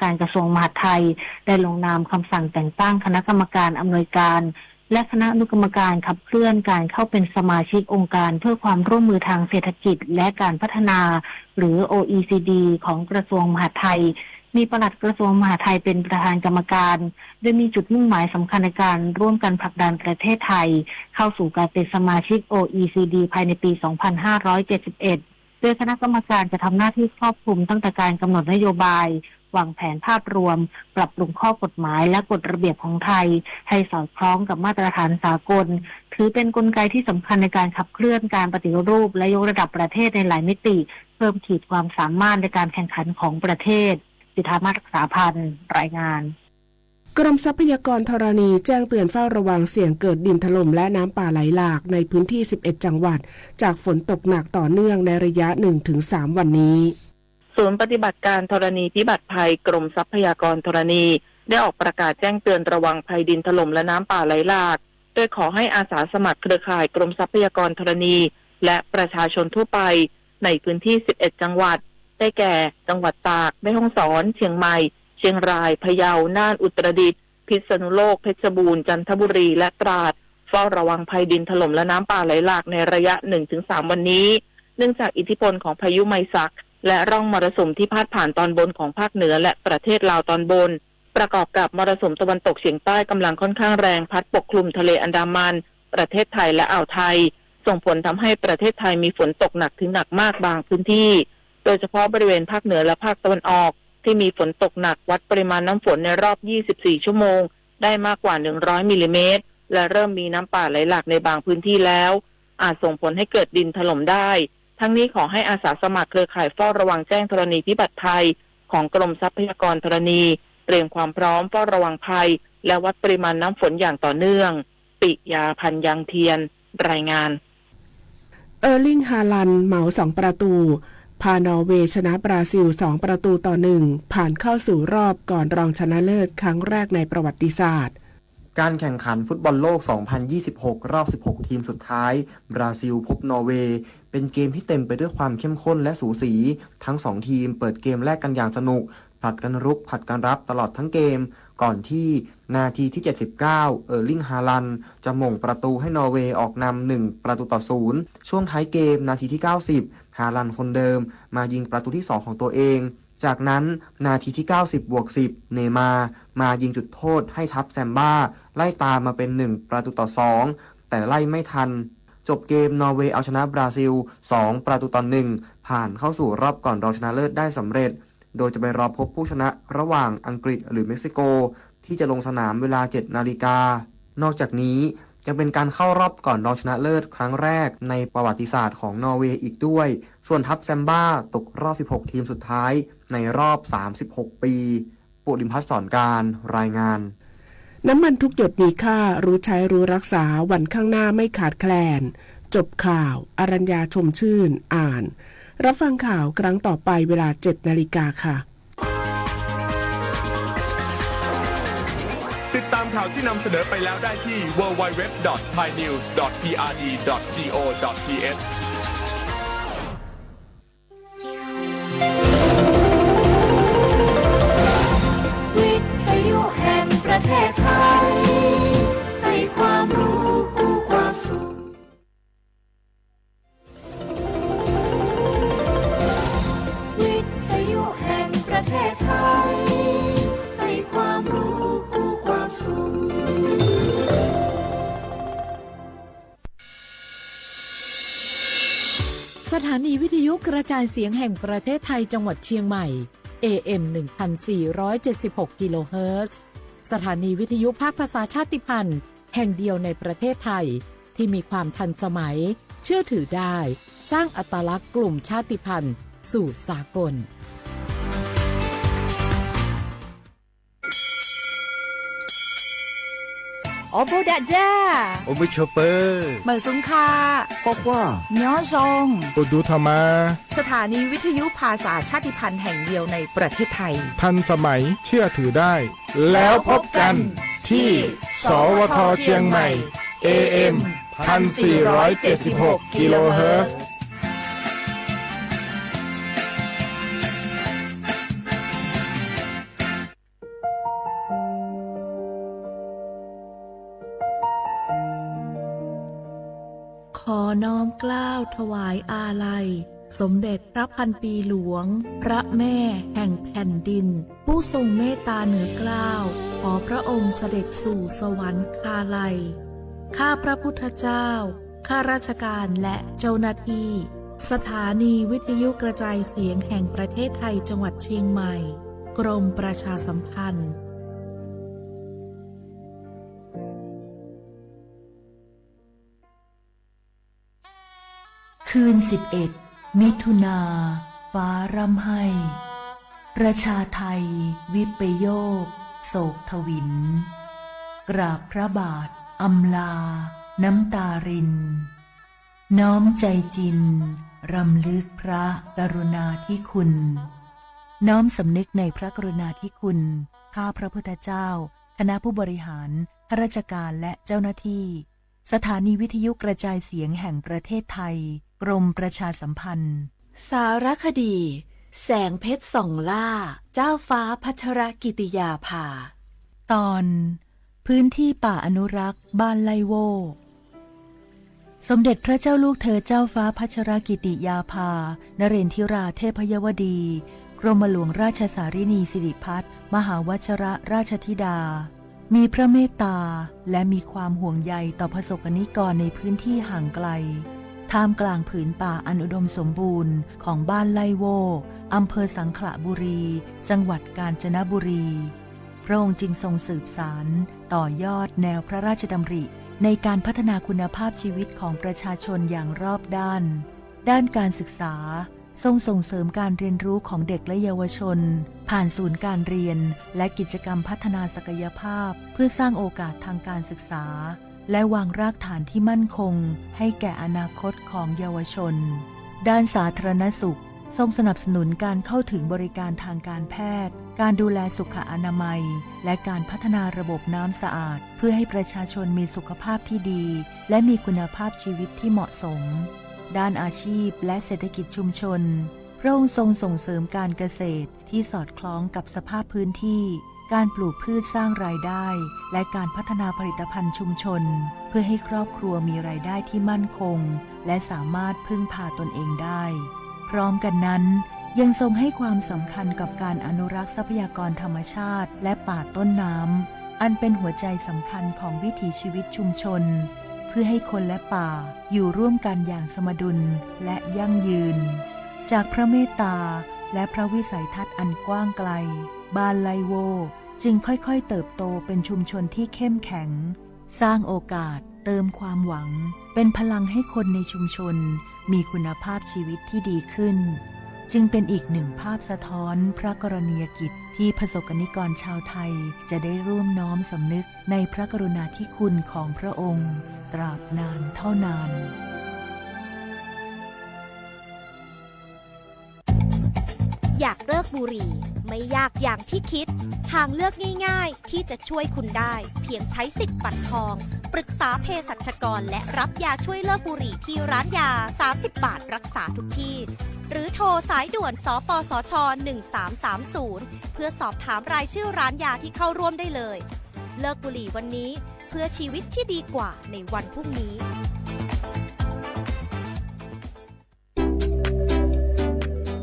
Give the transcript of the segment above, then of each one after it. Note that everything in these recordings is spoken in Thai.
การกระทรวงมหาดไทยได้ลงนามคำสั่งแต่งตั้งคณะกรรมการอำนวยการและคณะอนุกรรมการขับเคลื่อนการเข้าเป็นสมาชิกองค์การเพื่อความร่วมมือทางเศรษฐกิจและการพัฒนาหรือ OECD ของกระทรวงมหาดไทยมีปลัดกระทรวงมหาดไทยเป็นประธานกรรมการโดยมีจุดมุ่งหมายสำคัญในการร่วมกันผลักดันประเทศไทยเข้าสู่การเป็นสมาชิก OECD ภายในปี 2571 โดยคณะกรรมการจะทำหน้าที่ครอบคลุมตั้งแต่การกำหนดนโยบายวางแผนภาพรวมปรับปรุงข้อกฎหมายและกฎระเบียบของไทยให้สอดคล้องกับมาตรฐานสากลถือเป็นกลไกที่สำคัญในการขับเคลื่อนการปฏิรูปและยกระดับประเทศในหลายมิติเพิ่มขีดความสามารถในการแข่งขันของประเทศสิทธามาศรักษาพันธ์รายงานกรมทรัพยากรธรณีแจ้งเตือนเฝ้าระวังเสี่ยงเกิดดินถล่มและน้ำป่าไหลหลากในพื้นที่ 11 จังหวัดจากฝนตกหนักต่อเนื่องในระยะ 1-3 วันนี้ศูนย์ปฏิบัติการธรณีพิบัติภัยกรมทรัพยากรธรณีได้ออกประกาศแจ้งเตือนระวังภัยดินถล่มและน้ำป่าไหลหลากโดยขอให้อาสาสมัครเครือข่ายกรมทรัพยากรธรณีและประชาชนทั่วไปในพื้นที่ 11 จังหวัดได้แก่ จังหวัดตากแม่ฮ่องสอนเชียงใหม่เชียงรายพะเยาน่านอุตรดิตถ์พิษณุโลกเพชรบูรณ์จันทบุรีและตราดเฝ้าระวังภัยดินถล่มและน้ำป่าไหลหลากในระยะ 1-3 วันนี้เนื่องจากอิทธิพลของพายุไมซักและร่องมรสุมที่พาดผ่านตอนบนของภาคเหนือและประเทศลาวตอนบนประกอบกับมรสุมตะวันตกเฉียงใต้กำลังค่อนข้างแรงพัดปกคลุมทะเลอันดามันประเทศไทยและอ่าวไทยส่งผลทำให้ประเทศไทยมีฝนตกหนักถึงหนักมากบางพื้นที่โดยเฉพาะบริเวณภาคเหนือและภาคตะวันออกที่มีฝนตกหนักวัดปริมาณน้ำฝนในรอบ 24 ชั่วโมงได้มากกว่า 100 มิลลิเมตรและเริ่มมีน้ำป่าไหลหลากในบางพื้นที่แล้วอาจส่งผลให้เกิดดินถล่มได้ทั้งนี้ขอให้อาสาสมัครเครือข่ายเฝ้าระวังแจ้งธรณีพิบัติภัยของกรมทรัพยากรธรณีเตรียมความพร้อมเฝ้าระวังภัยและวัดปริมาณน้ำฝนอย่างต่อเนื่องปิยาพันธ์ยังเทียนรายงานเออร์ลิงฮาลันด์เหมา2 ประตูพานอร์เวย์ชนะบราซิล2-1ผ่านเข้าสู่รอบก่อนรองชนะเลิศครั้งแรกในประวัติศาสตร์การแข่งขันฟุตบอลโลก 2026 รอบ 16 ทีมสุดท้ายบราซิลพบนอร์เวย์เป็นเกมที่เต็มไปด้วยความเข้มข้นและสูสีทั้ง2ทีมเปิดเกมแรกกันอย่างสนุกผลัดกันรุกผลัดกันรับตลอดทั้งเกมก่อนที่นาทีที่ 79 เออร์ลิงฮาลันด์จะหม่งประตูให้นอร์เวย์ออกนำ1-0ช่วงท้ายเกมนาทีที่ 90 ฮาลันด์คนเดิมมายิงประตูที่ 2 ของตัวเองจากนั้นนาทีที่ 90+10 เนย์มายิงจุดโทษให้ทัพแซมบ้าไล่ตามมาเป็น1-2แต่ไล่ไม่ทันจบเกมนอร์เวย์เอาชนะบราซิล2-1ผ่านเข้าสู่รอบก่อนรองชนะเลิศได้สำเร็จโดยจะไปรอพบผู้ชนะระหว่างอังกฤษหรือเม็กซิโกที่จะลงสนามเวลา 7 นาฬิกานอกจากนี้ยังเป็นการเข้ารอบก่อนรองชนะเลิศครั้งแรกในประวัติศาสตร์ของนอร์เวย์อีกด้วยส่วนทัพแซมบ้าตกรอบ 16 ทีมสุดท้ายในรอบ 36 ปีปุริมพัฒน์สอนการรายงานน้ำมันทุกหยดมีค่ารู้ใช้รู้รักษาวันข้างหน้าไม่ขาดแคลนจบข่าวอรัญญาชมชื่นอ่านรับฟังข่าวครั้งต่อไปเวลา 7 นาฬิกาค่ะติดตามข่าวที่นำเสนอไปแล้วได้ที่ www.thainews.prd.go.thวิทยุแห่งประเทศไทยให้ความรู้กู้ความสุขวิทยุแห่งประเทศไทยให้ความรู้กู้ความสุขสถานีวิทยุกระจายเสียงแห่งประเทศไทยจังหวัดเชียงใหม่ AM 1476 กิโลเฮิรตซ์สถานีวิทยุภาคภาษาชาติพันธุ์แห่งเดียวในประเทศไทยที่มีความทันสมัยเชื่อถือได้สร้างอัตลักษณ์กลุ่มชาติพันธุ์สู่สากลโอโบดะจ้าโอมิชเปอร์เหมือซุงคาปอกว่าเนียวซงปดูธรรมาสถานีวิทยุภาษาชาติพันธุ์แห่งเดียวในประเทศไทยทันสมัยเชื่อถือได้แล้วพบกันที่สวทเชียงใหม่ AM 1476 กิโลเฮิรตซ์ น้อมเกล้าถวายอาลัยสมเด็จพระพันปีหลวงพระแม่แห่งแผ่นดินผู้ทรงเมตตาเหนือเกล้าขอพระองค์เสด็จสู่สวรรคาลัยข้าพระพุทธเจ้าข้าราชการและเจ้าหน้าที่สถานีวิทยุกระจายเสียงแห่งประเทศไทยจังหวัดเชียงใหม่กรมประชาสัมพันธ์คืน11 มิถุนาฟ้าร่ำไห้ประชาไทยวิปโยคโศกทวินกราบพระบาทอำลาน้ำตารินน้อมใจจินรำลึกพระกรุณาธิคุณน้อมสำนึกในพระกรุณาธิคุณข้าพระพุทธเจ้าคณะผู้บริหารข้าราชการและเจ้าหน้าที่สถานีวิทยุกระจายเสียงแห่งประเทศไทยกรมประชาสัมพันธ์สารคดีแสงเพชรส่องล่าเจ้าฟ้าพัชรกิติยาภาตอนพื้นที่ป่าอนุรักษ์บ้านไลโวสมเด็จพระเจ้าลูกเธอเจ้าฟ้าพัชรกิติยาภานเรนทิราเทพยวดีกรมหลวงราชสารินีสิริพัฒน์มหาวชรราชธิดามีพระเมตตาและมีความห่วงใยต่อประสบนิกรในพื้นที่ห่างไกลท่ามกลางผืนป่าอันอุดมสมบูรณ์ของบ้านไลโวอำเภอสังขละบุรีจังหวัดกาญจนบุรีพระองค์จึงทรงสืบสานต่อยอดแนวพระราชดำริในการพัฒนาคุณภาพชีวิตของประชาชนอย่างรอบด้านการศึกษาทรงส่งเสริมการเรียนรู้ของเด็กและเยาวชนผ่านศูนย์การเรียนและกิจกรรมพัฒนาศักยภาพเพื่อสร้างโอกาสทางการศึกษาและวางรากฐานที่มั่นคงให้แก่อนาคตของเยาวชนด้านสาธารณสุขทรงสนับสนุนการเข้าถึงบริการทางการแพทย์การดูแลสุขอนามัยและการพัฒนาระบบน้ำสะอาดเพื่อให้ประชาชนมีสุขภาพที่ดีและมีคุณภาพชีวิตที่เหมาะสมด้านอาชีพและเศรษฐกิจชุมชนพระองค์ทรงส่งเสริมการเกษตรที่สอดคล้องกับสภาพพื้นที่การปลูกพืชสร้างรายได้และการพัฒนาผลิตภัณฑ์ชุมชนเพื่อให้ครอบครัวมีรายได้ที่มั่นคงและสามารถพึ่งพาตนเองได้พร้อมกันนั้นยังทรงให้ความสำคัญกับการอนุรักษ์ทรัพยากรธรรมชาติและป่าต้นน้ำอันเป็นหัวใจสำคัญของวิถีชีวิตชุมชนเพื่อให้คนและป่าอยู่ร่วมกันอย่างสมดุลและยั่งยืนจากพระเมตตาและพระวิสัยทัศน์อันกว้างไกลบ้านไลโวจึงค่อยๆเติบโตเป็นชุมชนที่เข้มแข็งสร้างโอกาสเติมความหวังเป็นพลังให้คนในชุมชนมีคุณภาพชีวิตที่ดีขึ้นจึงเป็นอีกหนึ่งภาพสะท้อนพระกรณียกิจที่ประสบนิกรชาวไทยจะได้ร่วมน้อมสำนึกในพระกรุณาธิคุณของพระองค์ตราบนานเท่านานอยากเลิกบุหรี่ไม่ยากอย่างที่คิดทางเลือกง่ายๆที่จะช่วยคุณได้เพียงใช้สิทธิ์บัตรทองปรึกษาเภสัชกรและรับยาช่วยเลิกบุหรี่ที่ร้านยา30 บาทรักษาทุกที่หรือโทรสายด่วนสปสช1330เพื่อสอบถามรายชื่อร้านยาที่เข้าร่วมได้เลยเลิกบุหรี่วันนี้เพื่อชีวิตที่ดีกว่าในวันพรุ่งนี้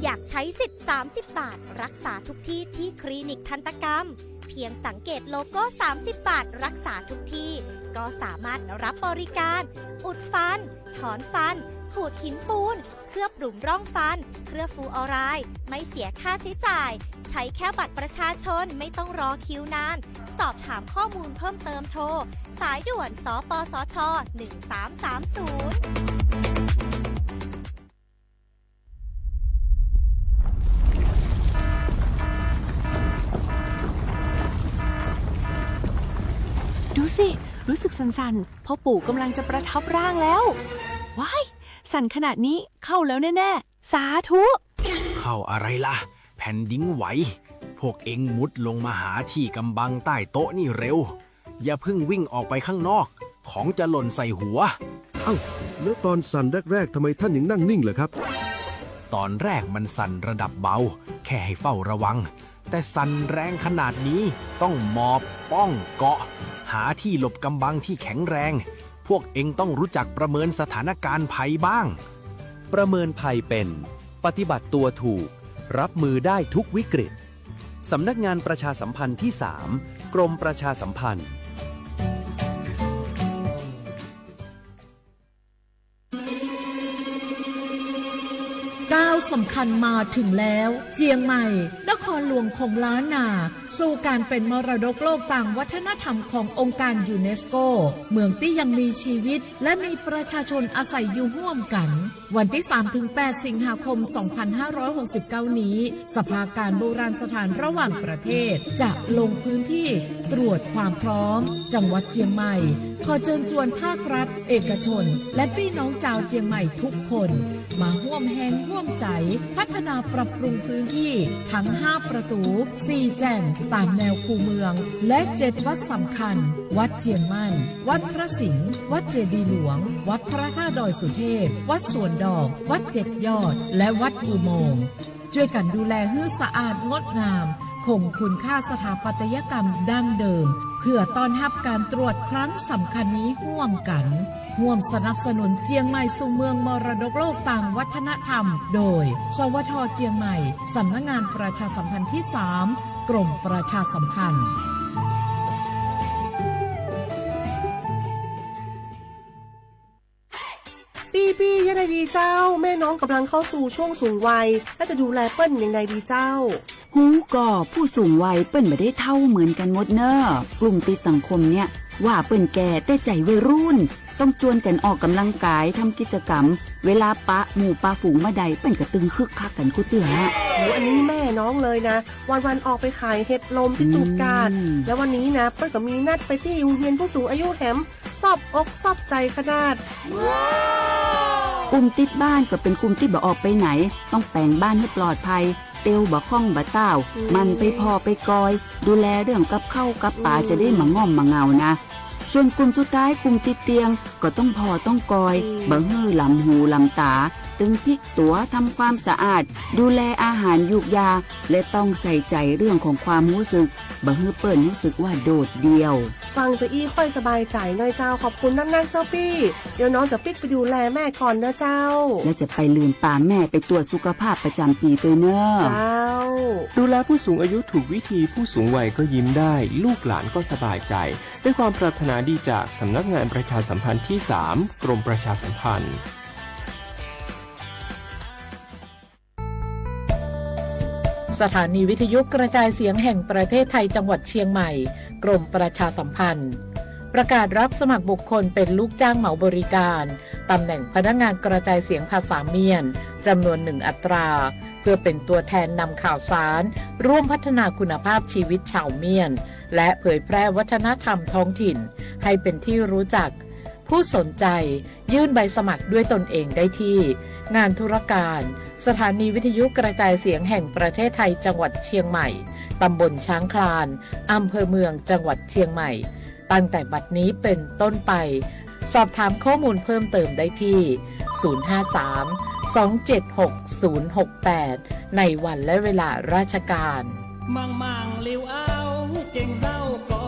อยากใช้สิทธิ์30 บาทรักษาทุกที่ที่คลินิกทันตกรรมเพียงสังเกตโลโก้30 บาทรักษาทุกที่ก็สามารถรับบริการอุดฟันถอนฟันขูดหินปูนเคลือบหลุมร่องฟันเคลือบฟลูออไรด์ไม่เสียค่าใช้จ่ายใช้แค่บัตรประชาชนไม่ต้องรอคิวนานสอบถามข้อมูลเพิ่มเติมโทรสายด่วนสปสช1330ดูสิรู้สึกสั่นๆพ่อปู่กำลังจะประทับร่างแล้วว้ายสั่นขนาดนี้เข้าแล้วแน่ๆสาธุเข้าอะไรล่ะแผ่นดินไหวพวกเอ็งมุดลงมาหาที่กำบังใต้โต๊ะนี่เร็วอย่าเพิ่งวิ่งออกไปข้างนอกของจะหล่นใส่หัวเอ้าแล้วตอนสั่นแรกๆทำไมท่านยังนั่งนิ่งเหรอครับตอนแรกมันสั่นระดับเบาแค่ให้เฝ้าระวังแต่สั่นแรงขนาดนี้ต้องหมอบป้องเกาะหาที่หลบกำบังที่แข็งแรงพ พวกเองต้องรู้จักประเมินสถานการณ์ภัยบ้าง ประเมินภัยเป็นปฏิบัติตัวถูกรับมือได้ทุกวิกฤตสำนักงานประชาสัมพันธ์ที่ 3 กรมประชาสัมพันธ์ก้าวสำคัญมาถึงแล้วเจียงใหม่นครหลวงของล้านนาสู่การเป็นมรดกโลกต่างวัฒนธรรมขององค์การยูเนสโกเมืองที่ยังมีชีวิตและมีประชาชนอาศัยอยู่ร่วมกันวันที่ 3-8 สิงหาคม 2569 นี้สภาการโบราณสถานระหว่างประเทศจะลงพื้นที่ตรวจความพร้อมจังหวัดเจียงใหม่ขอเชิญชวนภาครัฐเอกชนและพี่น้องชาวเจียงใหม่ทุกคนมาร่วมแรงร่วมใจพัฒนาปรับปรุงพื้นที่ทั้ง5ประตู4แจ่งตามแนวคูเมืองและ7วัดสำคัญวัดเจียงมั่นวัดพระสิงห์วัดเจดีย์หลวงวัดพระธาตุดอยสุเทพวัดสวนดอกวัด7ยอดและวัดอุโมงค์ช่วยกันดูแลให้สะอาดงดงามคงคุณค่าสถาปัตยกรรมดั้งเดิมเพื่อต้อนรับการตรวจครั้งสำคัญนี้ร่วมกันร่วมสนับสนุนเจียงใหม่สู่เมืองมรดกโลกต่างวัฒนธรรมโดยสวท.เจียงใหม่สำนักงานประชาสัมพันธ์ที่ 3 กรมประชาสัมพันธ์ปี้ยังไงดีเจ้าแม่น้องกำลังเข้าสู่ช่วงสูงวัยและจะดูแลเปิ้นยังไงดีเจ้าหูก่อผู้สูงวัยเปิ้นไม่ได้เท่าเหมือนกันหมดเนอะกลุ่มติดสังคมเนี่ยว่าเปิ้นแก่แต่ใจวัยรุ่นต้องจวนกันออกกำลังกายทำกิจกรรมเวลาปะหมู่ปะฝูงมาใดเปิ้นก็ตึงคึกคักกันกูเตืออันนี้แม่น้องเลยนะวันออกไปขายเห็ดลมที่ตูบกาดแล้ววันนี้นะเปิ้นก็มีนัดไปที่โรงเรียนผู้สูงอายุแหมซอบอกซอบใจขนาดกลุ่มติดบ้านก็เป็นกลุ่มที่บ่ออกไปไหนต้องแปลงบ้านให้ปลอดภัยเตียวบ่ข้องบ่เต้ามันไปพอไปกอยดูแลเรื่องกับข้าวกับป่าจะได้มาง่อมมาเงานะส่วนกลุ่มสุดท้ายกลุ่มติดเตียงก็ต้องพอต้องกอยบ่ฮื้อลำหูลำตาตึงพลิกตัวทำความสะอาดดูแลอาหารยุกยาและต้องใส่ใจเรื่องของความรู้สึกบ่ฮื้อเปิ้นรู้สึกว่าโดดเดี่ยวฟังจะอี้ค่อยสบายใจหน่อยเจ้าขอบคุณนักๆเจ้าปี้เดี๋ยวน้องจะปิดไปดูแลแม่ก่อนนะเจ้าและจะไปลืมป่าแม่ไปตรวจสุขภาพประจำปีตัวเนอะเจ้าดูแลผู้สูงอายุถูกวิธีผู้สูงวัยก็ยิ้มได้ลูกหลานก็สบายใจด้วยความปรารถนาดีจากสำนักงานประชาสัมพันธ์ที่ 3 กรมประชาสัมพันธ์สถานีวิทยุกระจายเสียงแห่งประเทศไทยจังหวัดเชียงใหม่กรมประชาสัมพันธ์ประกาศรับสมัครบุคคลเป็นลูกจ้างเหมาบริการตำแหน่งพนักงานกระจายเสียงภาษาเมียนจำนวน1อัตราเพื่อเป็นตัวแทนนำข่าวสารร่วมพัฒนาคุณภาพชีวิตชาวเมียนและเผยแพร่วัฒนธรรมท้องถิ่นให้เป็นที่รู้จักผู้สนใจยื่นใบสมัครด้วยตนเองได้ที่งานธุรการสถานีวิทยุกระจายเสียงแห่งประเทศไทยจังหวัดเชียงใหม่ตำบลช้างคลานอำเภอเมืองจังหวัดเชียงใหม่ตั้งแต่บัดนี้เป็นต้นไปสอบถามข้อมูลเพิ่มเติมได้ที่ 053-276-068 ในวันและเวลาราชการมังเลี้ยวเอาเก่งเศร้าก็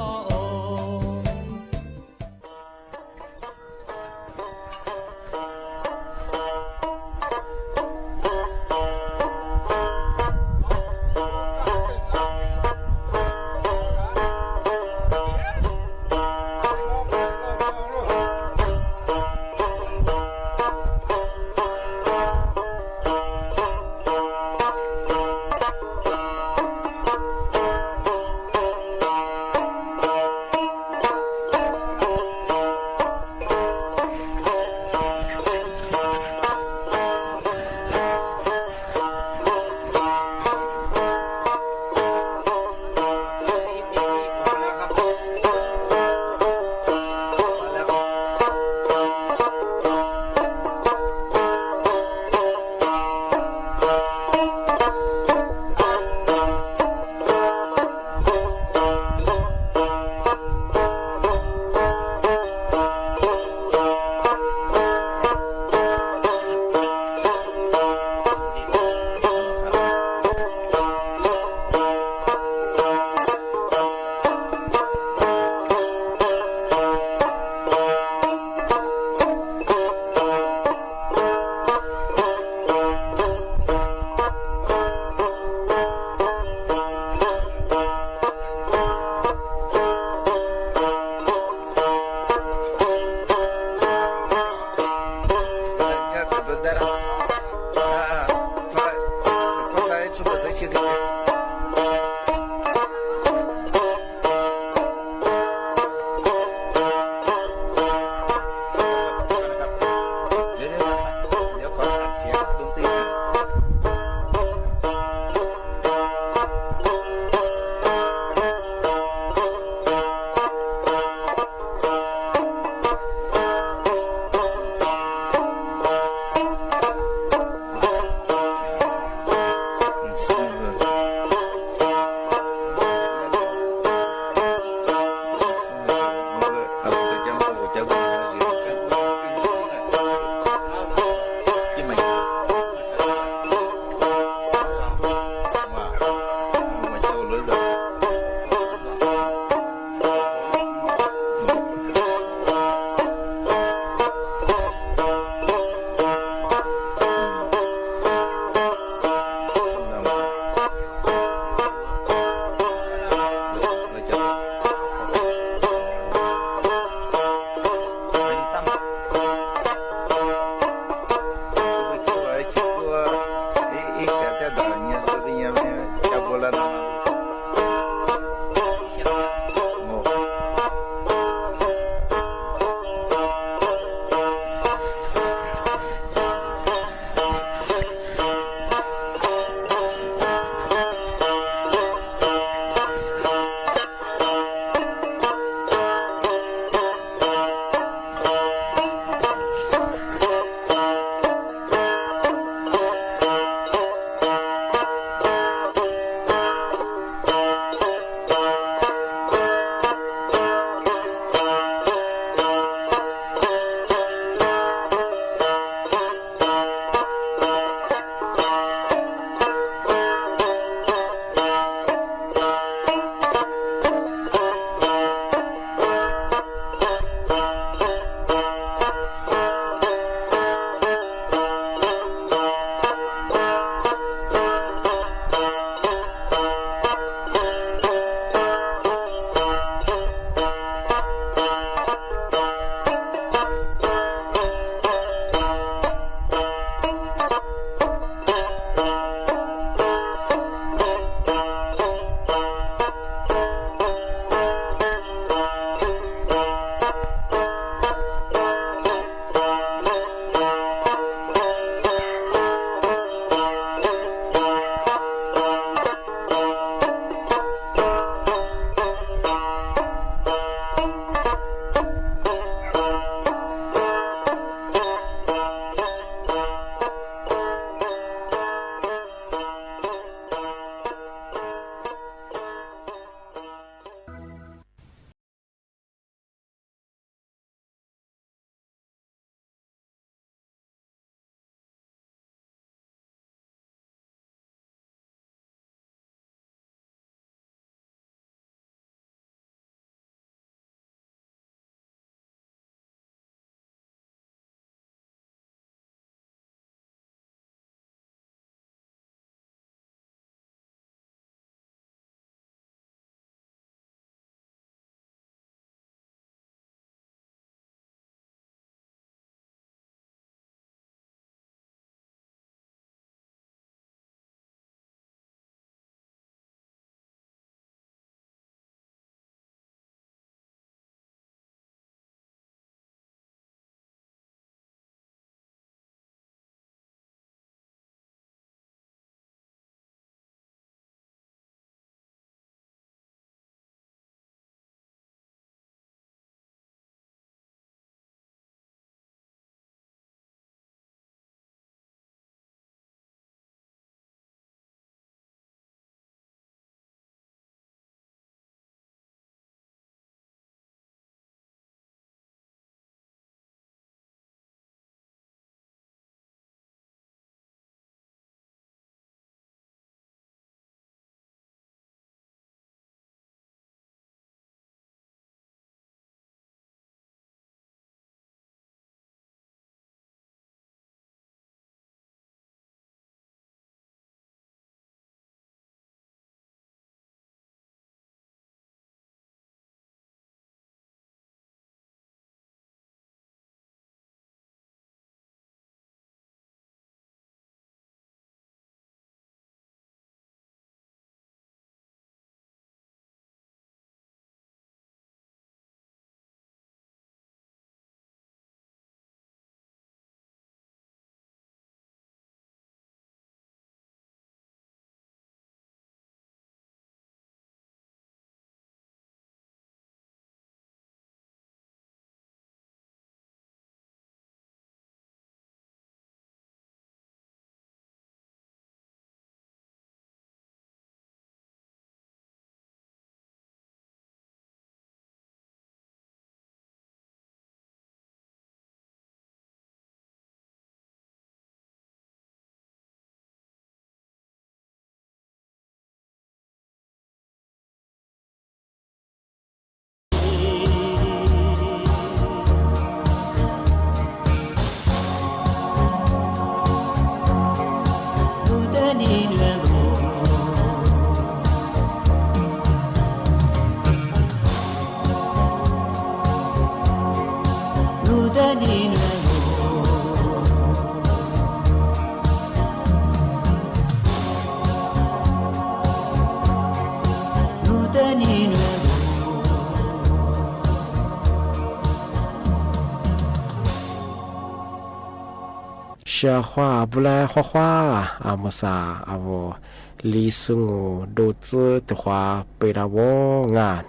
小花不来花花阿么啥阿我李松我都知的话被他我啊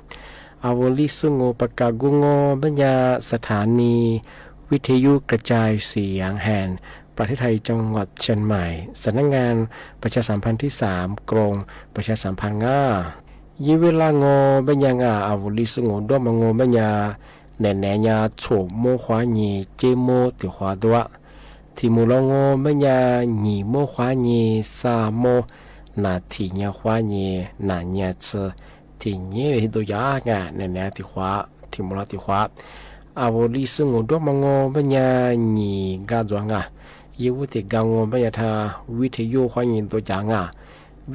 阿我李松我ประกาศกูงบัญญาสถานีวิทยุกระจายเสียงแห่งประเทศไทยจังหวัดเชียงใหม่สำนักงานประชาสัมพันธ์ที่3กรมประชาสัมพันธ์ยี่เวลางบัญญาอาวุลิสงดมงบัญญาแหน่ญาโฉโมขวาญีเจโมติขวาดัวที่มูลงบัญญาหนีโมขวาญีซาโมนาทีญาขวาญีนาญาเชที่นี้ที่ตัวยากะแหน่ติขวาที่มูลติขวาอาวุลิสงดมงบัญญาหนีกาจวงยี่วุติกางบัญญาทาวิทยุขวาญีตัวจาง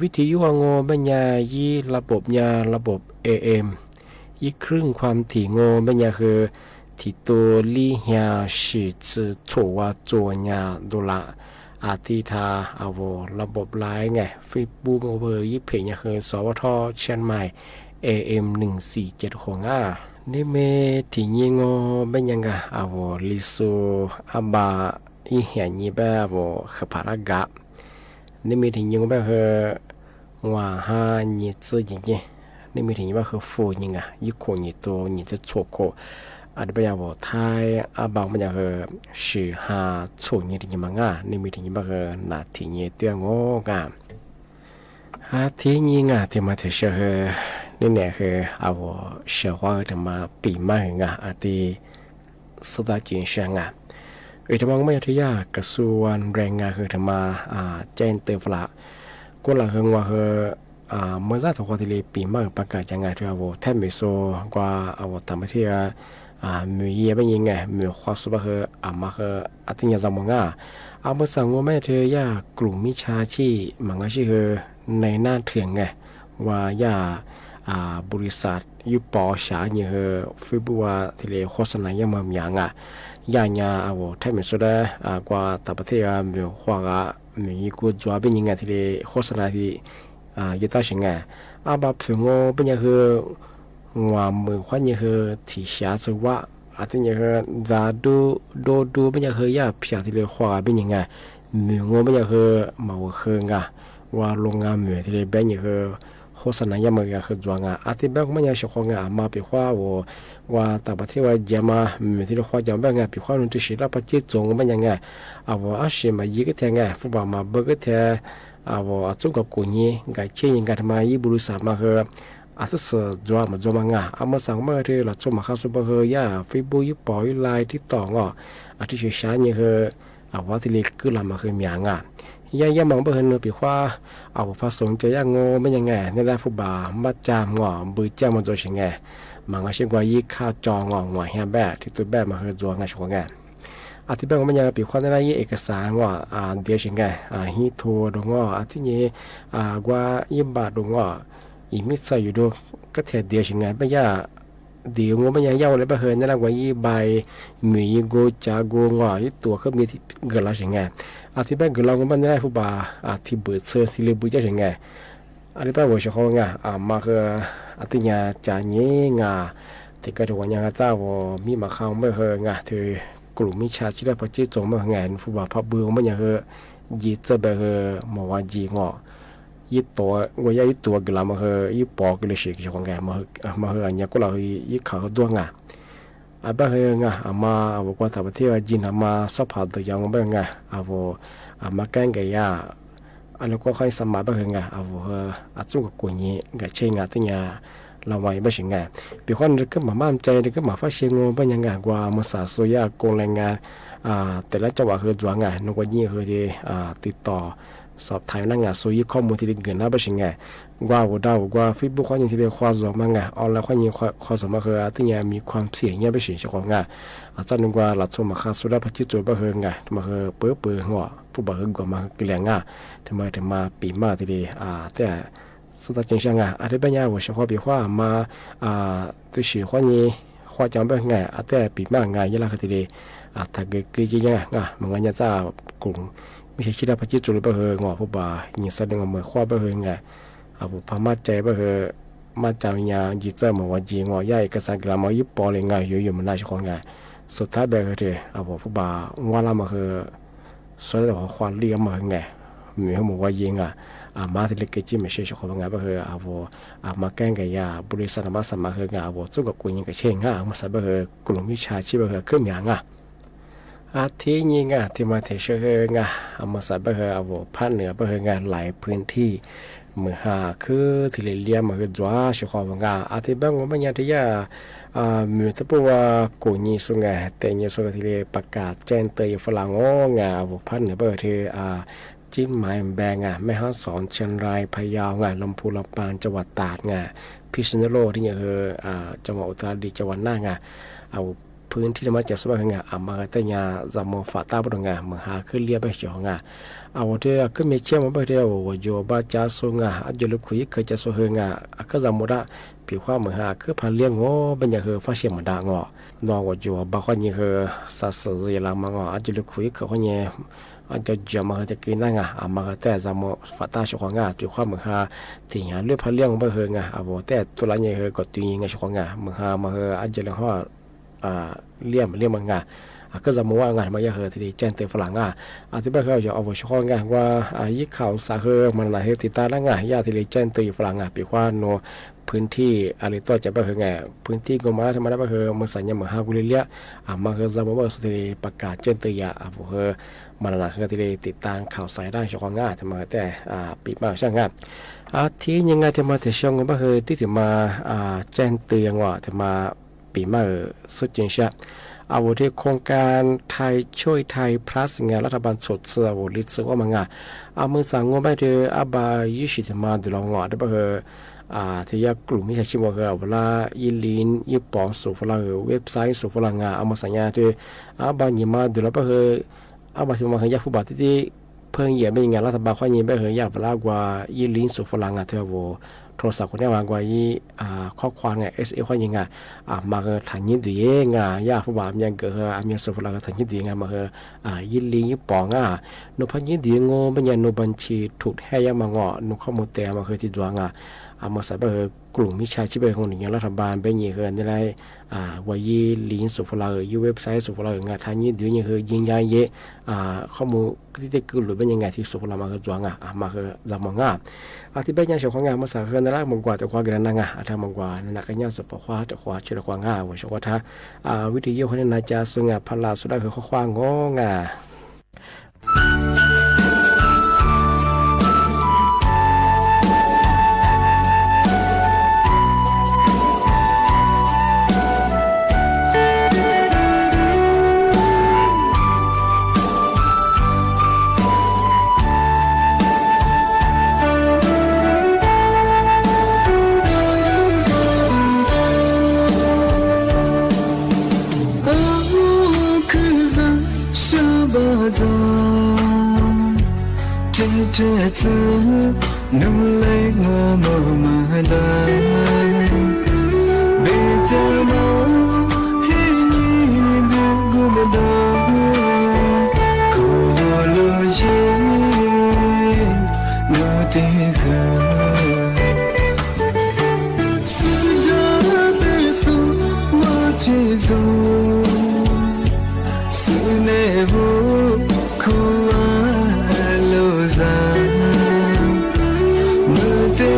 วิทยุงบัญญายี่ระบบยาระบบ AM ยี่ครึ่งความถี่งบัญญาคือที่ตัวลี่ยาสิจือโฉวาโจญาดุละอาทิทาอาวระบบไลน์ไงฟีบูมเบอร์ยี่เพยคือสวทเชียงใหม่ AM 147ของนี่เมที่ยิงบัญญาอาวลิโซอาบายี่เหียนยี่แบบขปารากะนี่มีถึงยังแบบว่าหานี่ซื้อยังไงนี่มีถึงว่าฟูยังไงยิ่งคนยิ่งโตยิ่งจะโชโคอันนี้เป็นอย่างว่าไทยอาบางมันอย่างสื่อหาโชยิ่งถึงยังไงนี่มีถึงว่านาทียิ่งเตี้ยงงามหาที่ยิ่งที่มาถึงเชื่อนี่เนี่ยคือเอาเชื่อว่าถึงมาปีใหม่ไงอาทิสุดาจินเชียงทำไม่ทุยากระทรวงแรงงานคือทำมาแจ้งเตือนละก็หลังคือว่าเมื่อสักวันที่ปีใหม่ประกาศจังไงที่ว่าแทบไม่โซกว่าทำที่มีเยี่ยมยังไงมีความสุขคือมาคืออาทิตย์ยังจำมั่งเมื่อสั่งว่าไม่ทุยากลุ่มมิชาชีมังชีคือในหน้าเถื่อนไงว่าบริษัทยุปอชาเนี่ยคือฟิบัวที่เรียกโฆษณายังมั่งอย่างยาญาแทบไม่สุดกว่าต่างประเทศมีว่ามีกูจวบเป็นยังไงที่โฆษณาที่ยึดตั้งยังไงแบบถึงเป็นยังคือว่ามือขวัญยังคือที่เสียสุว่าอาจจะยังคือจะดูเป็นยังคือยาเพียที่ว่าเป็นยังไงมือเป็นยังคือมาคือว่าโรงงานมือที่เป็นยังคือโฆษณายังมันคือจวงอาทิตย์แบบมันยังเฉพาะมาเป็นว่าต่างประเทศว่าจะมาที่เราควรจะแบบไงปีความรู้ที่สิเราปัจจุบันมันยังไงอาชีพมายิ่งแทงไงฟุตบอลมาเบิกแทงจุกกุญแจไก่เชี่ยงกันทำไมยี่บริษัทมาคือศึกจวบมาจวบมาสั่งมาที่เราจวบมาเข้าสู่มาคือยาฟีบูยี่ปอยไลน์ที่ต่องที่เชี่ยวชาญนี่คือว่าที่เล็กคือเรามาคือมีอย่างย่ามองไปเห็นเนื้อปีว่าผสมจะย่างไม่ยังไงในด้านฟุตบอลมาจามบือจ้ามันจะยังไงมันก็เชื่อว่ายี่ข้าจองหัวแฮมแบบที่ตัวแบบมาคือจวงไงชัวร์ไงอธิบายว่ามันยังปีความในด้านยี่เอกสารเดียวยังไงฮิโตดงที่นี่ว่ายี่บาทดงอีมิสอยู่ดูก็เทียเดียวยังไงไม่ยากเดี๋ยวมันยังเย้าเลยไปเห็นในด้านว่ายี่ใบมียี่โกจากูยี่ตัวเขามีเกิดแล้วยังไงอธิบายเกิดเรามันได้ฟุตบอลที่เบิดเซอร์ที่เลี้ยบุญจะยังไงอธิบายว่าเฉพาะไงมาคืออาทิตย์จะเงี้ยที่ก็ถือว่ายังเจ้าว่ามีมาเข้าไม่เคยที่กลุ่มมิชาชีพปัจจุบันไม่เคยฟุตบอลพับเบือมันยังเคยยีจะแบบมาว่ายียี่ตัวว่ายี่ตัวกลามาเคยยี่ปอกเลยสิที่ของแกมาเคยอันนี้ก็เรายี่ข่าวตัวแบบเคยมาบอกว่าถ้าประเทศจีนมาสัมผัสตัวอย่างแบบมาแกงกันอันนี้ก็ค่อยสมัครแบบไงจุกกุญแจเช่นที่เนี่ยเราไว้ไม่ใช่ไงปีก่อนเราก็มามั่นใจเราก็มาฟังเสียงเป็นยังไงกว่ามาสาสุยากงแรงงานแต่ละจังหวะคือจวงไงนกว่ายี่คือที่ติดต่อสอบถามนักงานสุยข้อมูลที่เกินน่าไม่ใช่ไงว่าว่าฟีบุคคลที่เรียกความสมไงออนไลน์ความยิ่งความสมคือที่เนี่ยมีความเสี่ยงเนี่ยไม่ใช่เฉพาะไงอาจารย์นึกว่าหลักสูตรมาค่าสุดาพัฒน์จุดบ้าเฮงไงมาคือเปื่อยหัวผู้บ้าเฮงกว่ามาคือแรงง่ะทำไมถึงมาปีมาที่ดีแต่สุดท้ายจริงๆอาจจะเป็นอย่างว่าเฉพาะปีว่ามาตัวสื่อความยิ่งความจำเป็นไงแต่ปีมาไงยังไงก็ที่ดีถ้าเกิดจริงๆมันก็จะกลุ่มไม่ใช่คิดว่าพัฒน์จุดบ้าเฮงหัวผู้บ้ายิ่งแสดงว่าเมื่อความบ้าเฮงไงพม่าใจบ้าเฮมาจำยาจีเจอมาว่าจีงอย่าเอกสารกลามายุบปอเลยไงอยู่มันน่าจะคงไงสุดท้ายแบบคือฟุตบอลว่าเรามาคือ所以的话话力嘛很哎，没有么话赢啊。มาที่เล็กจิไม่ใช่ชอบงานบ่เฮอมาแกล้งกันยาบริษัทมาสมัครเฮงาจุกกุยกับเชงมาสับเฮอกลุ่มวิชาชีพเฮอขึ้นอย่างที่ยิงที่มาเทเชเฮงมาสับเฮภาคเหนือบ่เฮงานหลายพื้นที่มือหาคือที่เลียมาคือจัวชอบงานที่บางวันยังที่ยามีแต่พวกกุยสุงแต่ยังสุงที่ประกาศแจ้งเตือนฝรั่งงาภาคเหนือบ่ที่จิ้มหมายแบงแม่ฮ่องสอนเชียงรายพะเยาลำพูนลำปางจังหวัดตราดพิษณุโลกที่ยังจังหวัดอุตรดิตถ์จังหวัดน่านเอาพื้นที่ธรรมจักรสบายมาแต่ยาจำมฝาตาบดเมืองหาขึ้นเรียบไปเฉียวเอาเดี๋ยวก็มีเชื่อมาไปเดี๋ยวโยบาจ้าสุงอัจจุลุคุยเคยจะสุเฮก็จำมุดะผิวข้าเมืองหาคือพันเลี้ยงบรรยากาศฟ้าเชียงมันด่างนอกว่าโยบาคนนี้สัสเซลามังอัจจุลุคุยเขาคนนี้อันจะจำมาจะกินนั่งมาแต่จำฝาตาชของผิวข้าเมืองหาที่หาเลือดพันเลี้ยงไปเฮแต่ตัวละเนี่ยก็ตีงชของเมืองหามาอัจจุลุข้าเลี่ยมมังก็จะมัวงานมาเยอะทีเดียวแจ้งเตือนฝรั่งที่บ้านเขาจะเอาชของว่ายิ่งข่าวสาเหตุมันหลายเหตุติดตามแล้วยาทีเดียวแจ้งเตือนฝรั่งปีว่าโนพื้นที่อะไรต่อจะไปพื้นที่กรมราชทัณฑ์ไปเมื่อสัญญาเมื่อฮากุลิเลียมาจะมัวสุดที่ประกาศแจ้งเตือนมันหลักคือที่ติดตามข่าวสายได้ชของทำมาแต่ปีมาช่างที่ยังไงจะมาแต่ช่วงก็คือที่ถึงมาแจ้งเตือนว่าจะมาปีมาสุดจริงใช่เอาที่โครงการไทยช่วยไทย plus รัฐบาลสดเสือลิศว่ามังเอามือสั่งงบไปเถอะบายยี่สิบมาดูลองได้ปะที่ยากลุ่มมิจฉาชีพว่าเวลายิลินยิปองสู่ฝรั่งเว็บไซต์สู่ฝรั่งเอามาสัญญาเถอะบางยี่มาดูแล้วปะบางทีมันยากผู้บาดที่เพิ่งเหยียบไม่งานรัฐบาลข้อนี้ไปยากเวลากว่ายิลินสู่ฝรั่งเถอะโทรศัพท์คนนี้วางไว้ข้อความSL ข้อยังมาถังยินดียาผู้บ่าวยังเกิดมีสุฟลาถังยินดีมายินลียิปองนุพันยินดีงบัญญัตินุบัญชีถูกให้ยามางนุข้อมูลแต่มาที่ดวงมาใส่กลุ่มมิจฉาชีพของหน่วยงานรัฐบาลเป็นยังไงในวายีลินสุฟลาอยู่เว็บไซต์สุฟลางทางยินดียังยิงยาเยข้อมูลที่จะกลุ่มเป็นยังไงที่สุฟลามาดวงมาจำมองที่เป็นยังชของมาสักนั่นแหละมองกว่าแต่ความกันนั่งทางมองกว่านักยังสุภาพแต่ความเชื่อความว่าชกว่าวิธีเยี่ยมคนนั้นจะสง่าพลาสุดได้คือข้อความง这次努力我冇买单，别再忙，嘿你别顾不到，苦我路线我的河，是这的路我去走，是那步苦啊。เ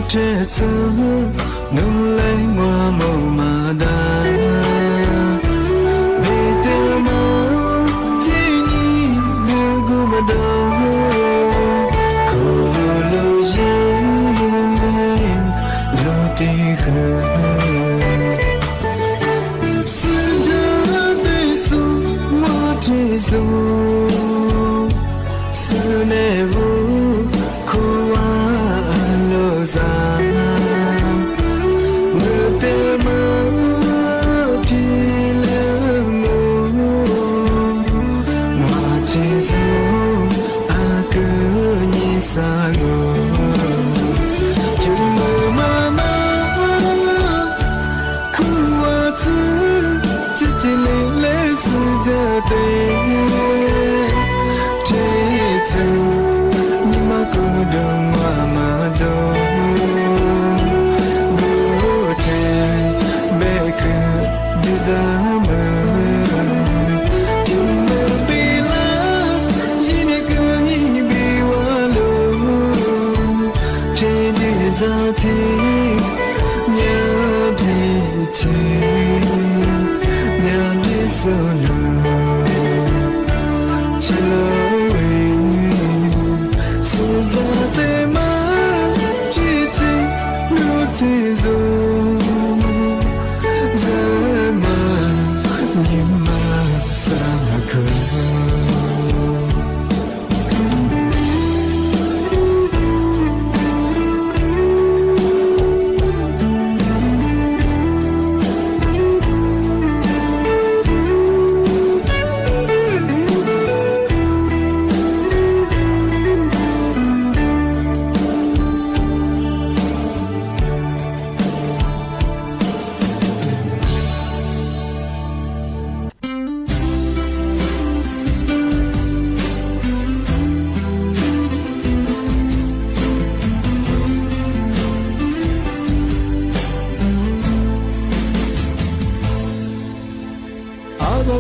这次努来我木马达，别的嘛，给你别顾不到，可路人路的河，世界的树我追逐，是那无苦啊。sa mơ tê mơ thì lỡ ngủ mà chỉ dù cứ như xa ngủ chừng mơ mà khu hoa chứ chỉ lấy sự giờ tên thế chứ nhưng mà cứ đường mà rồi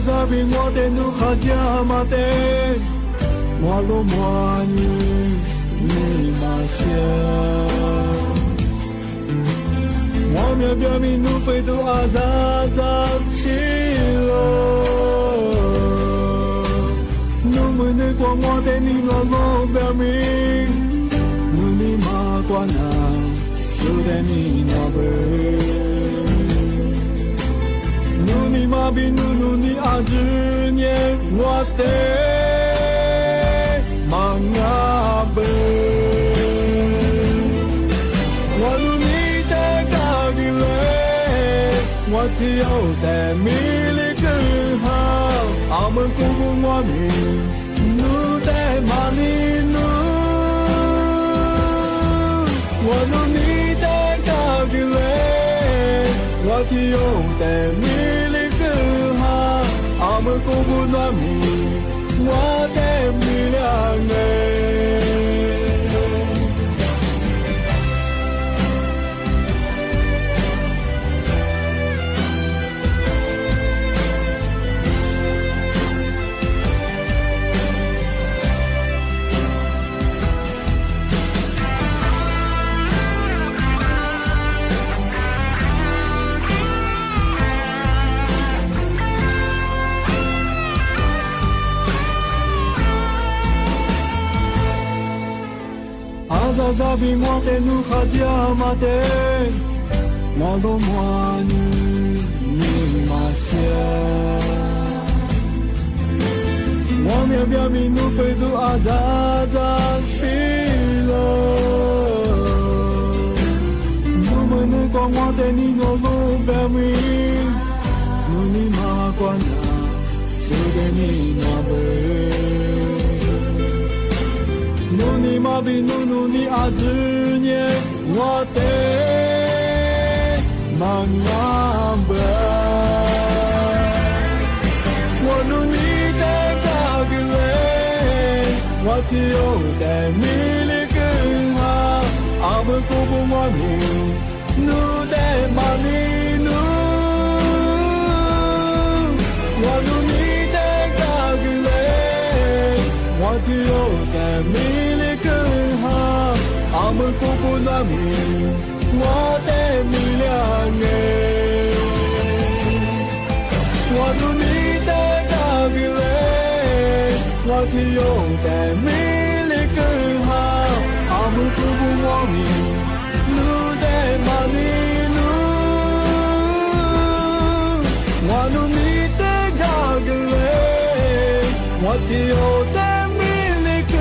Zabi mo te nu khadia mate Malo moani ni masia Mo mi bia mi nu pe du azaza silo Nu mo ne ko mo te ni no lo be mi Nu ni ma kwa na su de ni na be Nuni mabi nuni adunie wate mangambe Wanuni te kagile wati o te milikha amu kubu mani nu te mani nu Wanuni te kagile wati o te milikha I'm 苦不难眠，我的力量哎，我努力的打拼嘞，我体有的魅力更好，阿姆苦不我命，路的马尼路，我努力的打拼嘞，我体有的魅力更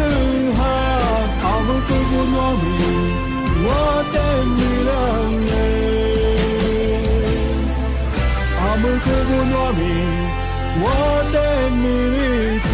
好，阿姆苦不我命，我的力量哎，阿姆苦不我命，我的魅力足。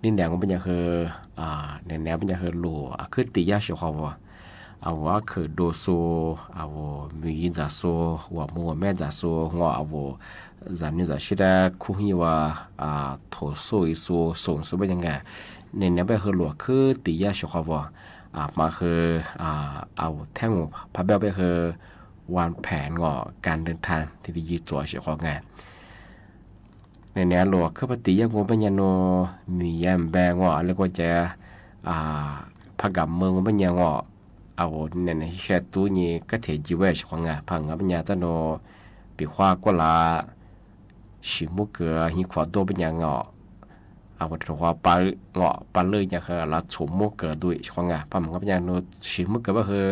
ลิ้นแดงมันเป็นอย่างคือในแนวเป็นอย่างคือหลัวคือตียาเสียวเขาว่าเอาว่าคือโดโซเอามีอินจะโซว่ามัวแม่จะโซงอเอาจะนี่จะชิดาคุยว่าโถโซอีโซส่งโซเป็นยังไงในแนวเป็นคือหลัวคือตียาเสียวเขาว่ามาคือเอาแท่งพระเบลไปคือวางแผนงอการเดินทางที่ดีจีจ่อเสียของงานในแนวหลวงคือปฏิยังงเป็นยันโนมีแยมแบงงอแล้วก็จะพักกับเมืองเป็นยังงอเอาเนี่ยแค่ตัวนี้ก็เทจีเวชของงานพังกับเป็นยังจะโนปีขวาก็ละชิมุกเกอหิขวาโตเป็นยังงอเอาถือว่าปลาเงาะปลาเลยอย่างคือละฉมมุกเกอด้วยของงานพังกับเป็นยังโนชิมุกเกอก็คือ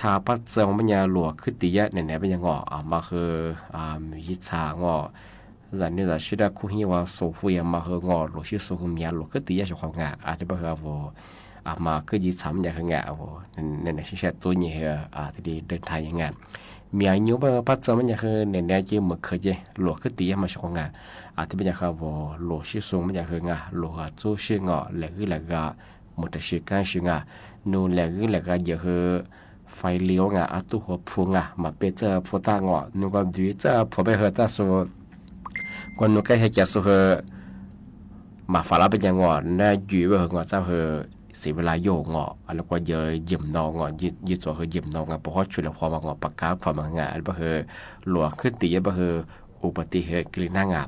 ถ้าปัจจัยมันยังหลวงคือตียะเนี่ยเป็นยังงอมาคือมีชางอ咱那个是的，可以话首付也嘛和我陆续收后面陆个第一是好眼，这不和我嘛个一参也很眼我，那是些多年这里เดินทางยังไงมีอายุว่าปัจจัยมันยังคือเนี่ยจะมันเคยจะ陆个第一嘛是好眼，ที่เป็นยังคือ我陆续收มันยังคือไง陆个做事我那个没得时间是ไงนู่น那个也คือไฟเลี้ยวไงตัวหัวพูไงมาเป็นเจ้าพูตางอนู่นก็ดูเจ้าพูไปเหอะเจ้าสูคนนู้นก็ให้แกสูเหอมาฝาลาเป็นยังงอน่าอยู่ไปเหอะงอเจ้าเหอเสียเวลาโยงอแล้วก็เยอะยิ้มนองอยืดตัวเหอยิ้มนองเพราะว่าช่วยเราพอมางอปากกาพอมางาแล้วเหอหลวงขึ้นตีเหออุบัติเหตุกลิ่นหน้างา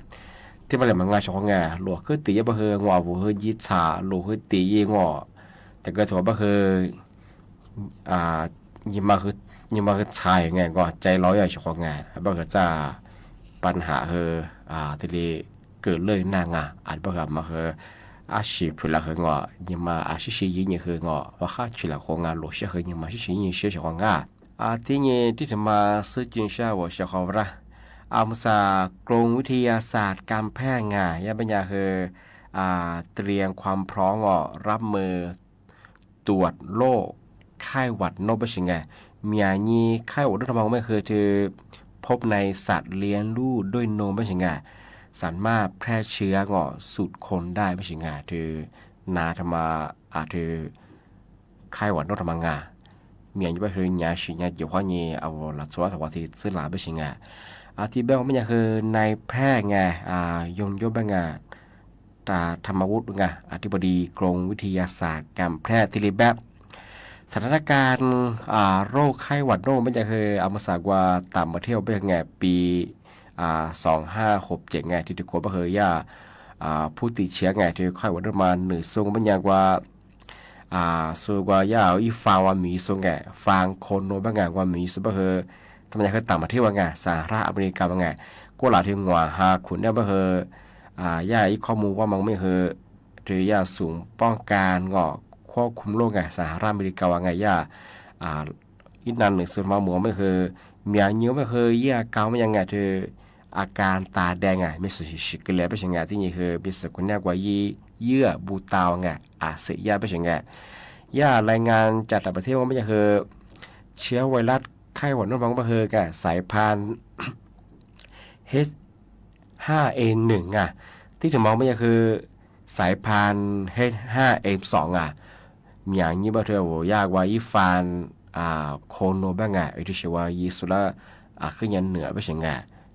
ที่มาเลยมางาช่องงาหลวงขึ้นตีเหองอบุเหอยืดชาหลวงขึ้นตีงอแต่ก็ถือว่าเหอยิ่งมาคือชายไงก็ใจร้อยอย่างช่องงาบ่เหอจะปัญหาเหอที่เกิดเลยหน้างาอาจบ่เหอมาเหออาชีพละเหงอยิ่งมาอาชีพยิ่งเหงอว่าข้าชีละของงานหลวงเชื่อเหยิ่งมาชีพยิ่งเชื่อของงาที่นี่ที่ทำมาซื้อจินชาว่าเชื่อเขาละอามุสากรมวิทยาศาสตร์การแพทย์งานยังเป็นอย่างเหอเตรียมความพร้อมรับมือตรวจโรคไข้หวัดนกเป็นยังไงมีอันนี้ไข้หวัดนกทำไมไม่เคยถือพบในสัตว์เลี้ยงลูกด้วยนมเป็นยังไงสามารถแพร่เชื้อสู่คนได้เป็นยังไงถือนาธรรมาถือไข้หวัดนกทำงามีอันนี้เป็นยาฉีดยาเกี่ยวข้องนี้เอาหลักสูตรว่าที่ซื้อหลายเป็นยังไงที่เบ้าไม่ใช่คือในแพทย์ไงยงยศเป็นไงตาธรรมวุฒิไงอธิบดีกรมวิทยาศาสตร์การแพทย์ที่รีแบบสถานการณ์โรคไข้หวัดนกไม่ใช่คือเอามาสากว่าต่างประเทศเป็นไงปี2567ไงที่ทุกคนก็เคยผู้ติดเชื้อไงที่ไข้หวัดนกมาหนึ่งทรงเป็นอย่างว่าส่วนว่าอีฟังว่ามีส่วนไงฟังคนโน้นเป็นไงว่ามีส่วนเป็นคือทำไมคือต่างประเทศว่าไงสหรัฐอเมริกาว่าไงก็หลายที่หัวหาขุนเนี่ยเป็นคืออีข้อมูลว่ามันไม่คือหรือยาสูงป้องกันควบคุมโรคไงสหรัฐอเมริกาว่าไงอีนั่นหนึ่งส่วนมาหมูไม่คือมีอายุไม่คือเกาไม่ยังไงคืออาการตาแดงไงไม่สุดๆกันเลยเป็นยังไงที่นี่คือเป็นสกุลเนี่ยกว่าเยื่อบูตาวไงเสียเป็นยังไงรายงานจากต่างประเทศว่าไม่ใช่คือเชื้อไวรัสไข้หวัดนกมันก็คือไงสายพันธุ์ H5N1 ที่ถึงมองไม่ใช่คือสายพันธุ์ H5N2 มีอย่างนี้บ่เธอยากว่าอีฟานโคโนบ้างที่ชื่อว่ายีสุระขึ้นยันเหนือไปเฉียง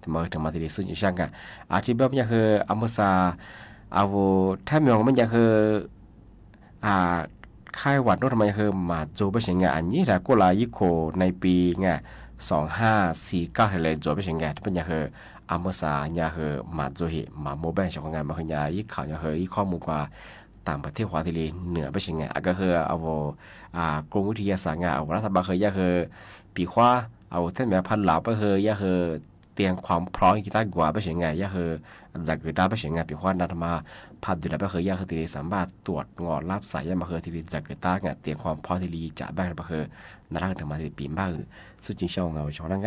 ถึงมาที่ดีซึ่งช่างที่แบบนี้คืออัมซาถ้ามีของมันจะคือไข้หวัดนกทำไมคือมาโจไปเฉียงอันนี้แต่ก็ลายิโคในปี2549เลยโจไปเฉียงที่เป็นอย่างคืออัมซาเนี่ยคือมาโจเหมาโมบ้ของงานมาคือเนี่ยยี่ข่าวเนี่ยคือยี่ข้อมูลกว่าต่างประเทศว่าที่ดีเหนือไปเฉียงก็คือกรมวิทยาศาสตร์รัฐบาลเคยคือปีขวาท่านแม่พันหลาไปคือเตรียมความพร้อมกีตาร์กว่าไปเฉียงคือจากกีตาร์ไปเฉียงปีขวานัดมาพันดูแลไปคือที่ดีสามารถตรวจรับสายมาคือที่ดีจากกีตาร์เตรียมความพร้อมที่ดีจะบ้างไปคือนักธรรมะที่ปีมากสุดจริงช่องช่องนั่ง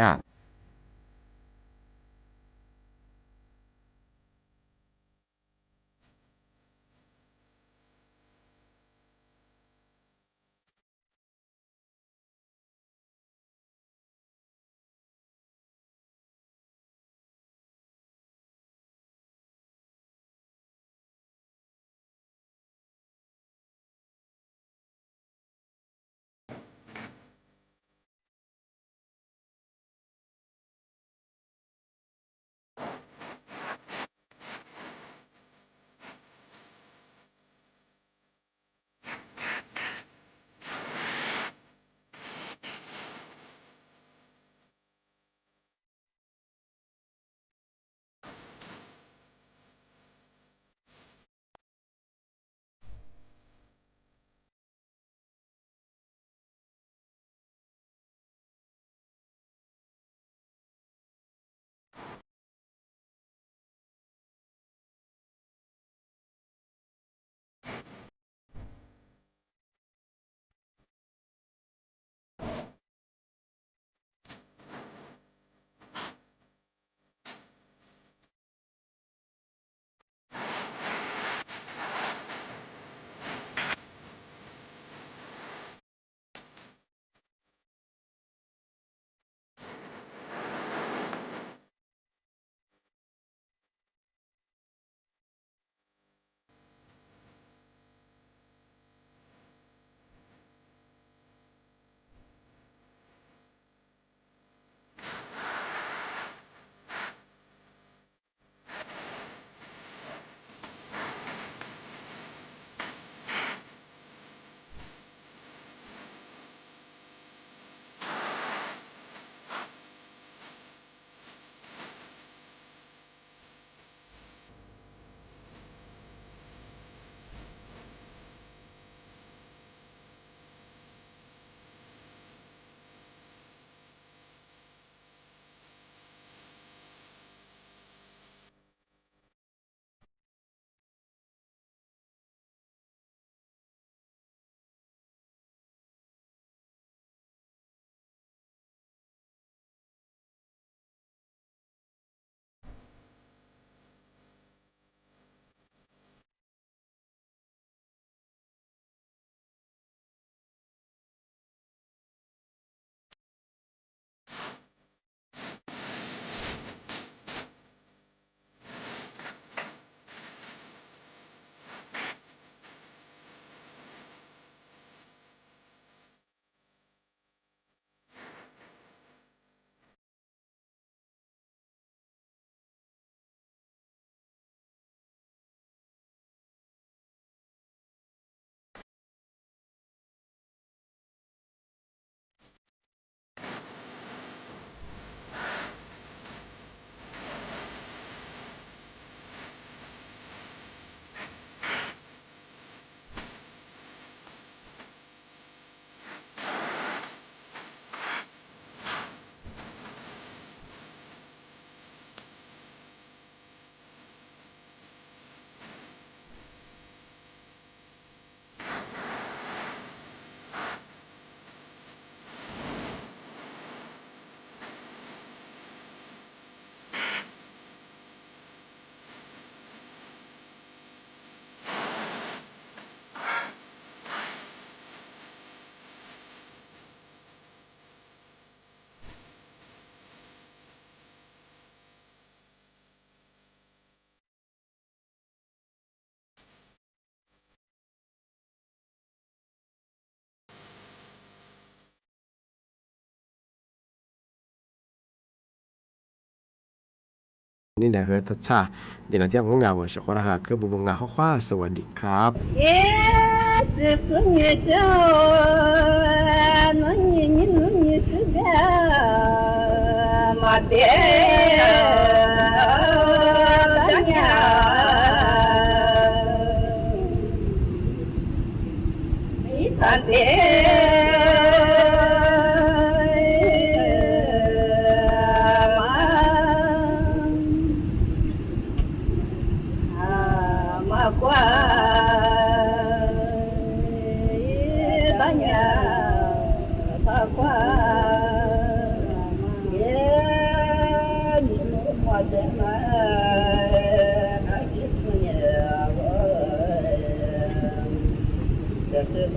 นี่แหละคือทัชชาเดี๋ยวเราเที่ยวของงานวันศุกร์นะครับคือบุญงานข้อความสวัสดีครับHãy subscribe cho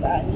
kênh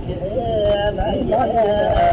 Ghiền Mì Gõ để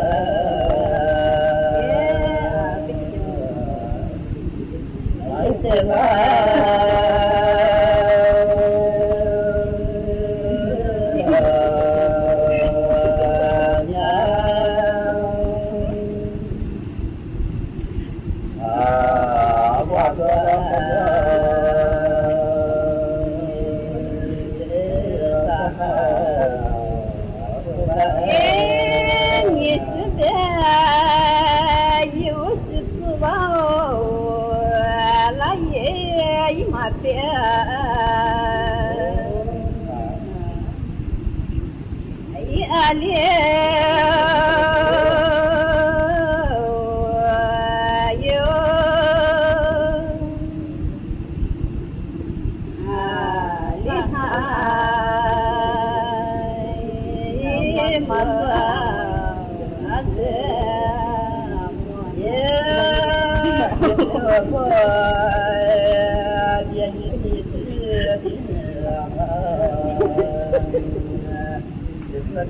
không bỏ lỡ